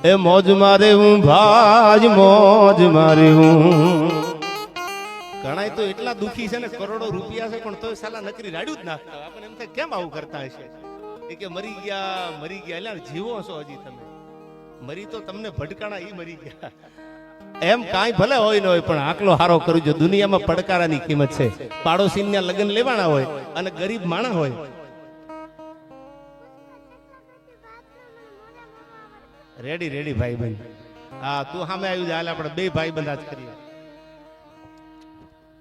એ મોજ મારે હું ભાઈ મોજ મારે હું. ઘણા તો એટલા દુખી છે ને, કરોડો રૂપિયા છે પણ તોય સાલા નકરી રાડ્યું જ નાખતા. આપણને એમ થાય કેમ આવું કરતા હશે. એ કે મરી ગયા એટલે જીવો છો હજી તમે. મરી તો તમને ભટકાણા ઈ મરી ગયા. એમ કાંઈ ભલે હોય ન હોય પણ આકલો હારો કરજો. દુનિયામાં પડકારાની કિંમત છે. પાડોશીના લગ્ન લેવાના હોય અને ગરીબ માણસ હોય. રેડી રેડી ભાઈ બંધ. હા તું સામે આવ્યું હાલ આપણે બે ભાઈ બંધ આજ કરીએ.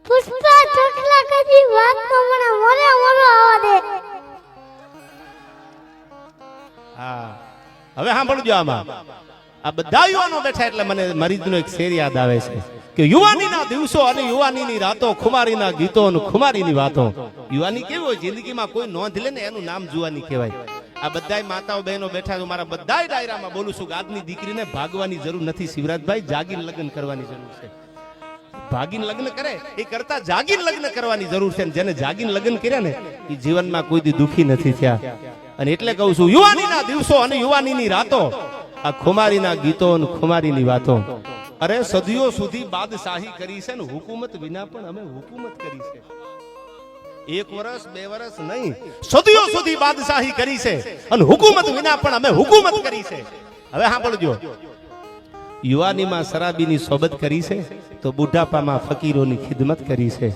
પુષ્પા ચકલા કદી વાત તો મને મોરે મોરો આવા દે. હા હવે સાંભળજો આમાં. આ બધા યુવાનો બેઠા એટલે મને મરીદનો એક શેર યાદ આવે છે કે યુવાનીના દિવસો અને યુવાનીની રાતો, ખુમારીના ગીતો અને ખુમારીની વાતો. યુવાની કેવી હોય જિંદગીમાં કોઈ નોંધ લે ને એનું નામ જુવાની કહેવાય. આ બધાય માતાઓ બહેનો બેઠા છે. મારા બધાય ડાયરામાં બોલું છું કે આજની દીકરીને ભાગવાની જરૂર નથી શિવરાજભાઈ, જાગીને લગ્ન કરવાની જરૂર છે. ભાગીને લગ્ન કરે એ કરતા જાગીને લગ્ન કરવાની જરૂર છે. જેને જાગીને લગ્ન કર્યા ને એ જીવનમાં કોઈ દી દુખી નથી થયા. અને એટલે કહું છું યુવાનીના દિવસો અને યુવાનીની રાતો, આ ખુમારીના ગીતો અને ખુમારીની વાતો. અરે સદીઓ સુધી બાદશાહી કરી છે ને હુકુમત વિના પણ અમે હુકુમત કરી છે. 1 વર્ષ 2 વર્ષ નહીં, સદીઓ સુધી બાદશાહી કરી છે અને હુકુમત વિના પણ અમે હુકુમત કરી છે. હવે સાંભળજો, યુવાનીમાં શરાબીની સોબત કરી છે તો બુઢાપામાં ફકીરોની ખિદમત કરી છે.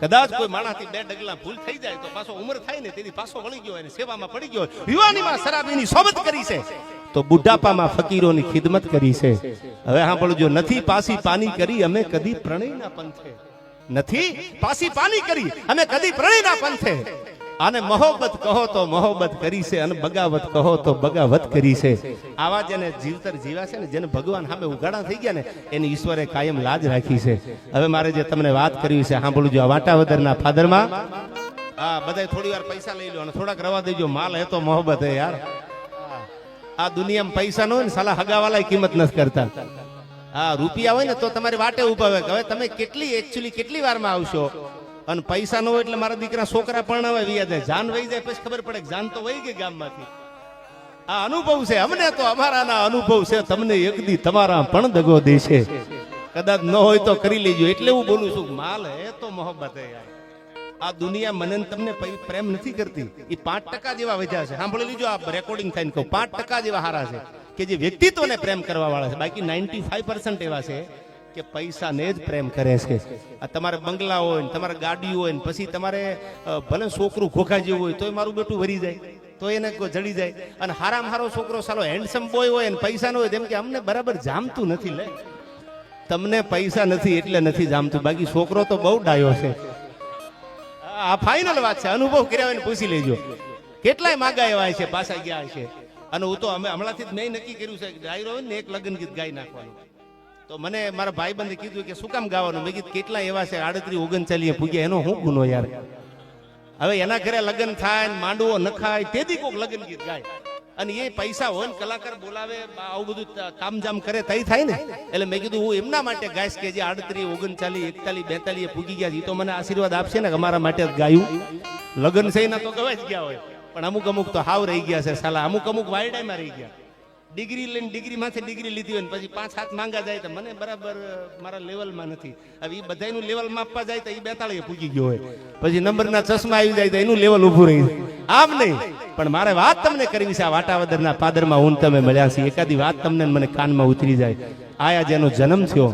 કદાચ કોઈ માણસથી 2 ડગલા ભૂલ થઈ જાય તો પાછો ઉંમર થાય ને તેથી પાછો વળી ગયો અને સેવામાં પડી ગયો. યુવાનીમાં શરાબીની સોબત કરી છે તો બુઢાપામાં ફકીરોની ખિદમત કરી છે. હવે સાંભળજો, નથી પાસી પાની કરી અમે કદી પ્રણયના પંથે. નથી પાસી પાની કરી અમે કદી પ્રણયના પંથે. આને મોહબ્બત કહો તો મોહબ્બત કરી છે અને બગાવત કહો તો બગાવત કરી છે. આવા જેને જીવતર જીવા છે ને, જેને ભગવાન સામે ઉઘાડા થઈ ગયા ને, એની ઈશ્વરે કાયમ લાજ રાખી છે. હવે મારે જે તમને વાત કરવી છે સાંભળજો. આ વાટાવદરના ફાદરમાં હા બધાય થોડી વાર પૈસા લઈ લો અને થોડાક રવા દેજો. માલ હે તો મોહબ્બત હે યાર. આ દુનિયામાં પૈસા ન હોય ને સાલા હગાવાલા કિંમત નથી કરતા. હા રૂપિયા હોય ને તો તમારી વાટે ઉભા હોય. હવે તમે કેટલી વારમાં આવશો અને પૈસા ન હોય એટલે મારા દીકરા છોકરા પરણાવે વ્યા જાય, જાન વહી જાય પછી ખબર પડે કે જાન તો વહી ગઈ ગામમાંથી. આ અનુભવ છે અમને, તો અમારાના અનુભવ છે. તમને એક દી તમારા પણ દગો દેશે. કદાચ ન હોય તો કરી લેજો. એટલે હું બોલું છું માલ હે તો મોહબ્બત હે. આ દુનિયા મને તમને પ્રેમ નથી કરતી. એ 5% જેવા વધ્યા છે. સાંભળી લીજો, આ રેકોર્ડિંગ થઈને કહું, 5% જેવા હારા છે કે જે વ્યક્તિત્વને પ્રેમ કરવા વાળા છે. બાકી 95% એવા છે કે પૈસાને જ પ્રેમ કરે છે. આ તમારે બંગલા હોય ને, તમારે ગાડી હોય ને, પછી તમારે ભલે છોકરું ઘોઘા જેવું હોય તોય મારું બેટું વરી જાય, તો એને જડી જાય. અને હારામાં હારો છોકરો સાલો હેન્ડસમ બોય હોય ને પૈસા ન હોય, તેમ કે અમને બરાબર જામતું નથી. લે તમને પૈસા નથી એટલે નથી જામતું, બાકી છોકરો તો બહુ ડાયો છે. આ ફાઇનલ વાત છે. અનુભવ કર્યા હોય ને પૂછી લેજો. કેટલાય માગા એવા છે પાછા ગયા છે. અને હું તો અમે હમણાંથી જ મેં નક્કી કર્યું છે કે ડાયરો હોય ને એક લગ્ન ગીત ગાઈ નાખવાનું. તો મને મારા ભાઈબંધે કીધું કે શું કામ ગાવાનું? મેં કીધું કેટલા એવા છે 38-39 પૂગ્યા, એનો શું ગુનો યાર? હવે એના ઘરે લગ્ન થાય ને માંડવો નખાય તેથી કોઈક લગ્ન ગીત ગાય. અને એ પૈસા હોય ને કલાકાર બોલાવે, આવું બધું કામજામ કરે તઈ થાય ને. એટલે મેં કીધું હું એમના માટે ગાઈશ કે જે 38, 39, 41, 42 પૂગી ગયા છે. એ તો મને આશીર્વાદ આપશે ને કે અમારા માટે જ ગાયું. લગ્ન છે ના તો ગવાઈ જ ગયા હોય, પણ અમુક તો હાવ રહી ગયા છે સાલા. અમુક વાયડામાં રહી ગયા. ડિગ્રી લઈને ડિગ્રીમાંથી ડિગ્રી લીધી હોય ને પછી 5-7 માંગા જાય તો મને બરાબર મારા લેવલમાં નથી. હવે એ બધાનું લેવલ માપવા જાય તો એ 42 પૂગી ગયો હોય, પછી નંબરના ચશ્મા આવી જાય તો એનું લેવલ ઊભું રહી જાય. આમ નહીં, પણ મારે વાત તમને કરવી છે. આ વાટાવદરના પાદરમાં હું તમે મળ્યા છે, એકાદી વાત તમને મને કાનમાં ઉતરી જાય. આયા જેનો જન્મ થયો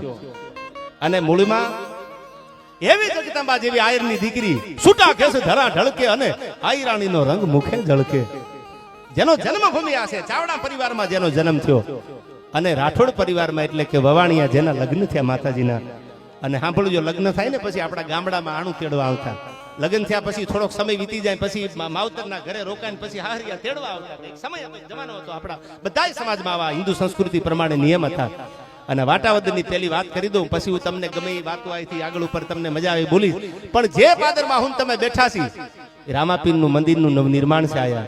અને મૂળમાં એવી જગદંબા જેવી આયરની દીકરી, છૂટા કેસ ધરા ઢળકે અને આયરાણીનો રંગ મુખે ઝળકે. જેનો જન્મભૂમિ આ છે, ચાવડા પરિવારમાં જેનો જન્મ થયો અને રાઠોડ પરિવારમાં, એટલે કે વવાણિયા જેના લગ્ન થયા માતાજીના. અને સાંભળજો, લગ્ન થાય ને પછી આપણા ગામડામાં આણું તેડવા આવતા. લગ્ન થયા પછી થોડોક સમય વીતી જાય પછી માવતરના ઘરે રોકાઈને પછી હારિયા તેડવા આવતા. એક સમય જમાનો હતો આપણા બધા સમાજમાં, આવા હિન્દુ સંસ્કૃતિ પ્રમાણે નિયમ હતા. અને વાટાવદરની પહેલી વાત કરી દઉં, પછી હું તમને ગમે એ વાતો અહીંથી આગળ ઉપર તમને મજા આવી બોલીશ. પણ જે પાદરમાં હું તમે બેઠા છી, રામાપીરનું મંદિરનું નવનિર્માણ છે આયા,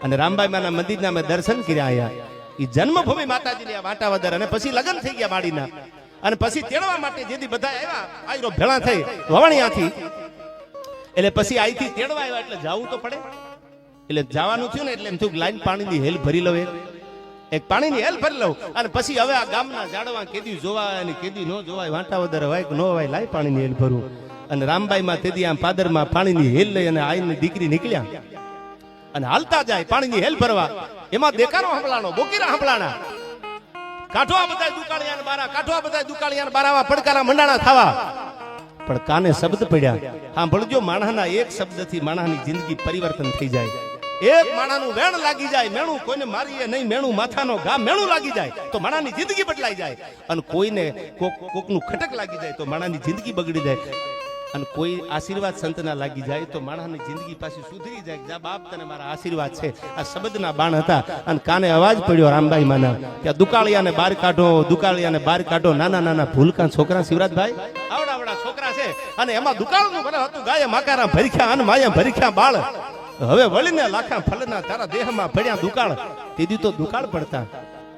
અને રામબાઈમાના મંદિરના અમે દર્શન કર્યા આયા. એ જન્મભૂમિ માતાજીની આ વાટાવદર. અને પછી લગ્ન થઈ ગયા બાળીના, અને પછી તેડવા માટે જેથી બધા આવ્યા આયરો ભેળા થઈ વવાણિયાથી, એટલે પછી અહીંથી તેડવા આવ્યા એટલે જવું તો પડે. એટલે જવાનું થયું ને એટલે એમ થયું લાઈન પાણીની હેલ ભરી લઉં. એક પાણીની હેલ ભરી લઉં અને પછી હવે આ ગામના ઝાડવા કેદી જોવાય અને કેદી ન જોવાય, વાંટા વધારે હોય કે ન હોય, લાય પાણીની હેલ ભરું. અને રામબાઈમાં તેદી આમ પાદરમાં પાણીની હેલ લઈ અને આઈની દીકરી નીકળ્યા અને હાલતા જાય પાણીની હેલ ભરવા. એમાં દેકારો હંભળાણો, બોકીરા હંભળાણા, કાઠો આ બધા દુકાળિયાને બારા, કાઠો આ બધા દુકાળિયાને બારાવા પડકારા મંડાણા થવા. પણ કાને શબ્દ પડ્યા. હા ભળજો, માણસના એક શબ્દથી માણસની જિંદગી પરિવર્તન થઈ જાય. એક માણાનું વેણ લાગી જાય, મેણું કોઈને મારીએ નહીં, મેણું માથાનો ઘા મેણું લાગી જાય તો માણાની જિંદગી બદલાઈ જાય. અને કોઈને કોકનું ખટક લાગી જાય તો માણાની જિંદગી બગડી જાય. અને કોઈ આશીર્વાદ સંતના લાગી જાય તો માણસની જિંદગી પાછી સુધરી જાય. જા બાપ, તને મારા આશીર્વાદ છે. આ શબ્દના બાણ હતા અને કાને અવાજ પડ્યો રામબાઈ માના કે દુકાળિયાને બહાર કાઢો, દુકાળિયાને બહાર કાઢો. નાના નાના ભૂલકા છોકરા, શિવરાજભાઈ આવડા છોકરા છે અને એમાં દુકાળનું ભલે હતું, ગાય માકારા ભરીખ્યા અને માયા ભરીખ્યા બાળ. હવે વળીને લાખા ફલના તારા દેહમાં પડ્યા દુકાળ. તેદી તો દુકાળ પડતા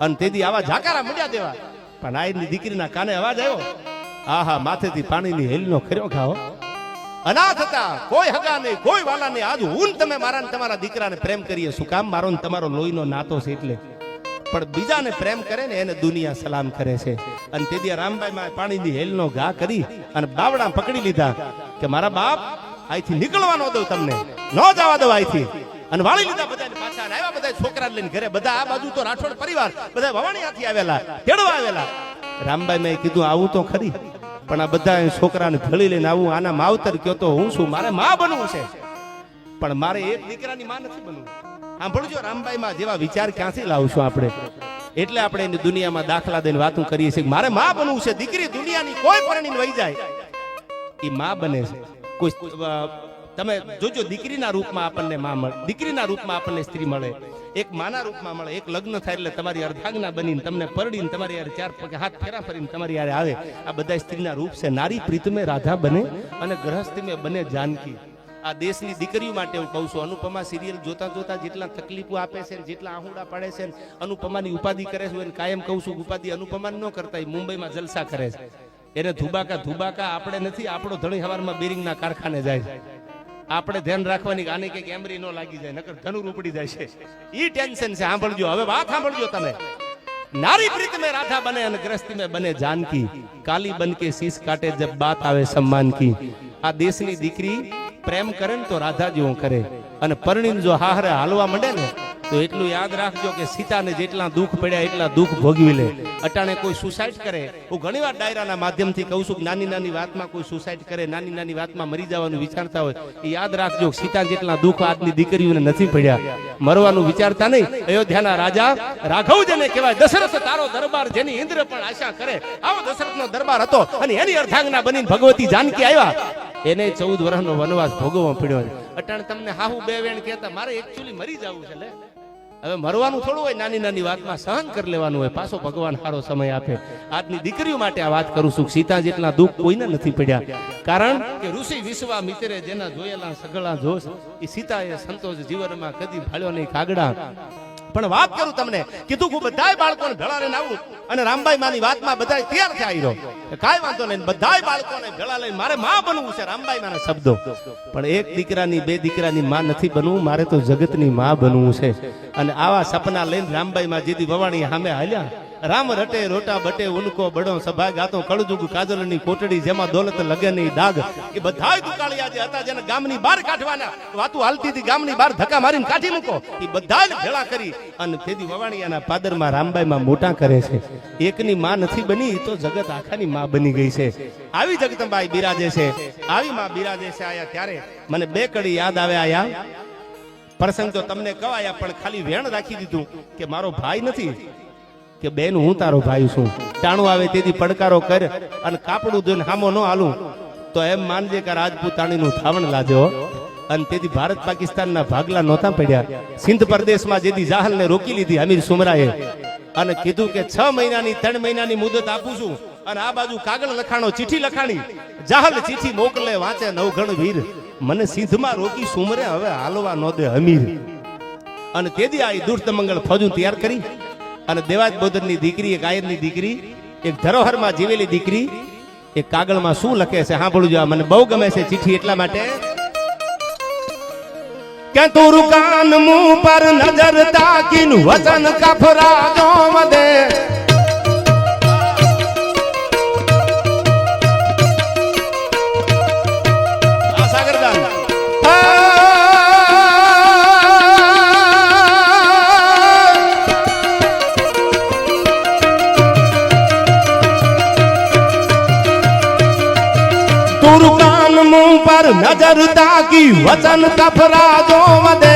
અને તેદી આવા ઝાકારા મળ્યા દેવા. પણ આઈની દીકરીના કાને અવાજ આવ્યો, આહા, માથેથી પાણીની હેલનો ખર્યો ખાઓ. અનાથ હતા, કોઈ હગા નહીં, કોઈ વાલા નહીં. આજ હું તમે મારા ને તમારા દીકરાને પ્રેમ કરીએ. શું કામ? મારો ને તમારો લોહીનો નાતો છે એટલે. પણ બીજાને પ્રેમ કરે ને એને દુનિયા સલામ કરે છે. અને તેદી રામબાઈમાં પાણીની હેલનો ઘા કરી અને બાવડા પકડી લીધા કે મારા બાપ, અહીંથી નીકળવા ન દઉં, તમને ન જવા દઉં અહીંથી. અને વાળી લીધા બધાને પાછા. આવ્યા બધા છોકરા લઈને ઘરે. બધા આ બાજુ તો રાઠોડ પરિવાર, બધા વવાણીયાથી આવેલા, તેડવા આવેલા. રામબાઈ મેં કીધું આવું તો ખરી, પણ આ બધા છોકરાને ભળી લઈને આવું, આના માવતર કયો તો હું શું? મારે માં બનવું છે, પણ મારે એક દીકરાની માં નથી બનવું. સાંભળજો, રામબાઈમાં જેવા વિચાર ક્યાંથી લાવશું આપણે? એટલે આપણે એની દુનિયામાં દાખલા દઈને વાતું કરીએ છીએ. મારે માં બનવું છે. દીકરી દુનિયાની કોઈ પરણીને વહી જાય એ માં બને છે. કોઈ તમે જોજો, દીકરીના રૂપમાં આપણને માં મળે, દીકરીના રૂપમાં આપણને સ્ત્રી મળે, એક માના રૂપમાં મળે. એક લગ્ન થાય એટલે તમારી અર્ધાંગના બનીને તમને પરડીને તમારી યાર ચાર પગે હાથ ફેરા ફરીને તમારી યારે આવે. આ બધા સ્ત્રીના રૂપ છે. નારી પ્રીતમે રાધા બને અને ગ્રહસ્થીમે બને જાનકી. આ દેશની દીકરીઓ માટે હું કહું છું. અનુપમા સિરિયલ જોતા જોતા જેટલા તકલીફો આપે છે, જેટલા આહુડા પાડે છે, અનુપમાની ઉપાધિ કરે છે, એને કાયમ કહું છું ઉપાધિ અનુપમા ન કરતા, એ મુંબઈમાં જલસા કરે છે. એને ધુબાકા આપણે નથી. આપણો ધણી હવારમાં બેરિંગના કારખાને જાય છે. આપણે ધ્યાન રાખવાની કે આને કઈક એમરી નો લાગી જાય, નકર ધનુર ઉપડી જાય છે. ઈ ટેન્શન છે. સાંભળજો, હવે વાત સાંભળજો તમે. નારી પ્રીત में राधा बने અને ग्रस्ती में बने जानकी, काली बन के शीश काटे जब बात આવે सम्मान की. આ દેશની દીકરી પ્રેમ કરે ને તો રાધા જેવું કરે, અને પરણીને જો હારે હાલવા માંડે ને તો એટલું યાદ રાખજો કે સીતાને જેટલા દુઃખ પડ્યા એટલા દુઃખ ભોગવી લે. અટાણે કોઈ સુસાઇડ કરે, હું ઘણીવાર ડાયરાના માધ્યમથી કહું છું કે નાની નાની વાતમાં કોઈ સુસાઇડ કરે, નાની નાની વાતમાં મરી જવાનું વિચારતા હોય, એ યાદ રાખજો સીતા જેટલા દુઃખ આજની દીકરીઓને નથી પડ્યા. મરવાનું વિચારતા નહીં. અયોધ્યાના રાજા રાઘવ જેને કહેવાય, દશરથ તારો દરબાર જેની ઇન્દ્ર પણ આશા કરે, આવો દશરથનો દરબાર હતો. અને એની અર્ધાંગના બનીને ભગવતી જાનકી આવ્યા. એને 14 વર્ષનો વનવાસ ભોગવવો પડ્યો. અટાણે તમને હાહુ બે વેણ કહેતા મારે એકચ્યુઅલી મરી જવું છે. લે, હવે મરવાનું થોડું હોય, નાની નાની વાતમાં સહન કરી લેવાનું હોય. પાછો ભગવાન સારો સમય આપે. આજની દીકરીઓ માટે આ વાત કરું છું. સીતા જેટલા દુઃખ કોઈને નથી પડ્યા. કારણ કે ઋષિ વિશ્વામિત્રે જેના જોયેલા સગળા જોશ, એ સીતાએ સંતોષ જીવનમાં કદી ભાળ્યો નહીં કાગડા. પણ વાત કરું તમને, કીધું કે બધાય બાળકોને ભેળા લઈને આવું. અને રામબાઈ માની વાતમાં બધા તૈયાર થયા આવ્યો. કાંઈ વાંધો નહીં, બધાય બાળકોને ભેળા લઈને મારે માં બનવું છે. રામબાઈ માના શબ્દો. પણ એક દીકરાની બે દીકરાની માં નથી બનવું, મારે તો જગતની માં બનવું છે. અને આવા સપના લઈને રામબાઈ માં જેદી વવાણી સામે હાલ્યા. રામ રટે રોટા બટે ઉનકો બડો સભા ગાતો કળજુગ કાજલની કોટડી જેમાં દોલત લગે નહીં દાગ. એ બધાય દુકાળિયા જે હતા, જેને ગામની બહાર કાઢવાના વાતું હાલતી હતી, ગામની બહાર ધક્કા મારીને કાઢી મૂકો, એ બધાને ભેળા કરી અને તેદી વવાણીયાના પાદરમાં રામબાઈમાં મોટા કરે છે. એકની માં નથી બની તો જગત આખાની માં બની ગઈ છે. આવી જગદંબાઈ બિરાજે છે, આવી માં બિરાજે છે. આયા ત્યારે મને બે કડી યાદ આવે. આયા પ્રસંગ તો તમને કવાયા, પણ ખાલી વેણ રાખી દીધું કે મારો ભાઈ નથી, કે બેન હું તારો ભાઈ છું. ટાણું આવે તેથી પડકારો કર અને કાપડું જોઈને હામો ન હાલું તો એમ માનજે કે રાજપૂતાણીનું થાવણ લાજો. અને તેથી ભારત પાકિસ્તાનના ભાગલા નહોતા પડ્યા. સિંધ પ્રદેશમાં જેથી જાહલને રોકી લીધી અમીર સુમરાએ અને કીધું કે 6 મહિનાની 3 મહિનાની મુદત આપું છું. અને આ બાજુ કાગળ લખાણો, ચિઠ્ઠી લખાણી, જાહલ ચિઠ્ઠી મોકલે વાંચે નવઘણ વીર, મને સિંધમાં રોકી સુમરે હવે હાલવા ન દે અમીર. અને તેથી આ દુષ્ટ મંગળ ફૌજ તૈયાર કરી. અને દેવાજ બોદરની દીકરી, એક આયરની દીકરી, એક ધરોહરમાં જીવેલી દીકરી, એક કાગળમાં શું લખે છે સાંભળજો. મને બહુ ગમે છે ચિઠ્ઠી એટલા માટે કે તું કાન મું પર નજર તાકીન વચન કફરા જો મદે આ સાગરદાન તું કાન મું પર નજર તાકી વચન કફરા જો મદે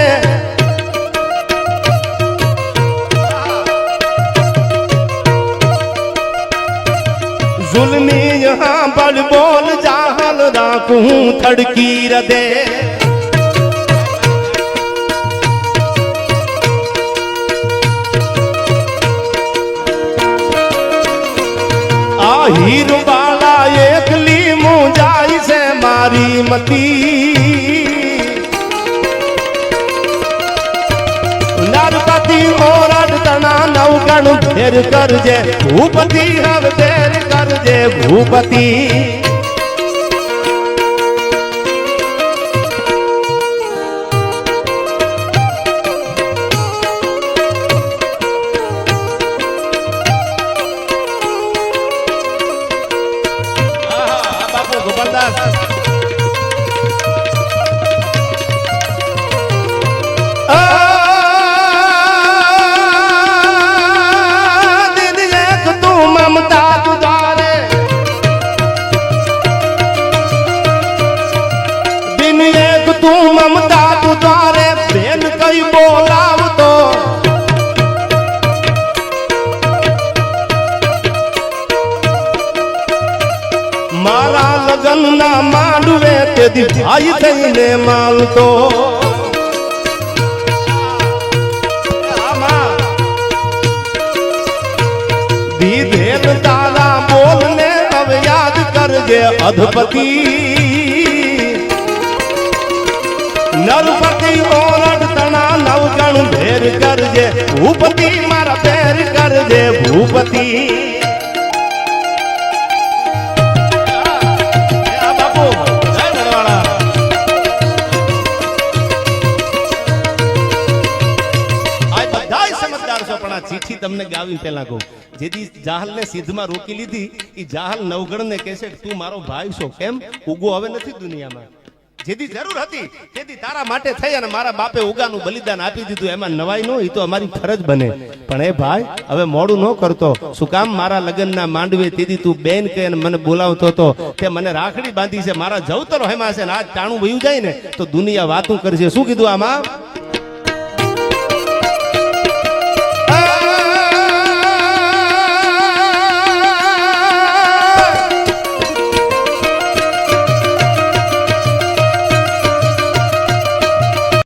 जुल्मी यहाँ बल बोल जाहल राखूं थड़की रदे आ हीर बाला एकली मुंजाई से मारी मती नरपति ओरड तना नवगण फेर करजे भूपति हव फेर करजे भूपति बापू गोपालदास ममता तुझारे दिन एक तू ममता तुझारे बेन कई बोलाव तो मारा लगन ना मांडवे ते दी भाई थईने माल तो दीधेन तारा बोलने अब याद करजे अधपति नरपति ओरड तना नवगण भेर करजे भूपति मारा भेर करजे भूपति बापू जय नरवाड़ा आज बधाई समझदार છો પણ આ ચીઠી તમને ગાવી પહેલા કહું જેથી જાહલ ને સિદ્ધમાં રોકી લીધી એ જાહલ નવગણ ને કહેશે કે તું મારો ભાઈ છો કેમ ઉગો હવે નથી દુનિયામાં જેથી જરૂર હતી તેથી તારા માટે થઈ અને મારા બાપે ઉગાનું બલિદાન આપી દીધું એમાં નવાઈ નો એ તો અમારી ફરજ બને પણ એ ભાઈ હવે મોડું ન કરતો શું કામ મારા લગ્નના માંડવે તેથી તું બેન કે મને બોલાવતો હતો તે મને રાખડી બાંધી છે મારા જવતર હેમાં છે ને આજ ટાણું વયું જાય ને તો દુનિયા વાતું કરશે શું કીધું આમાં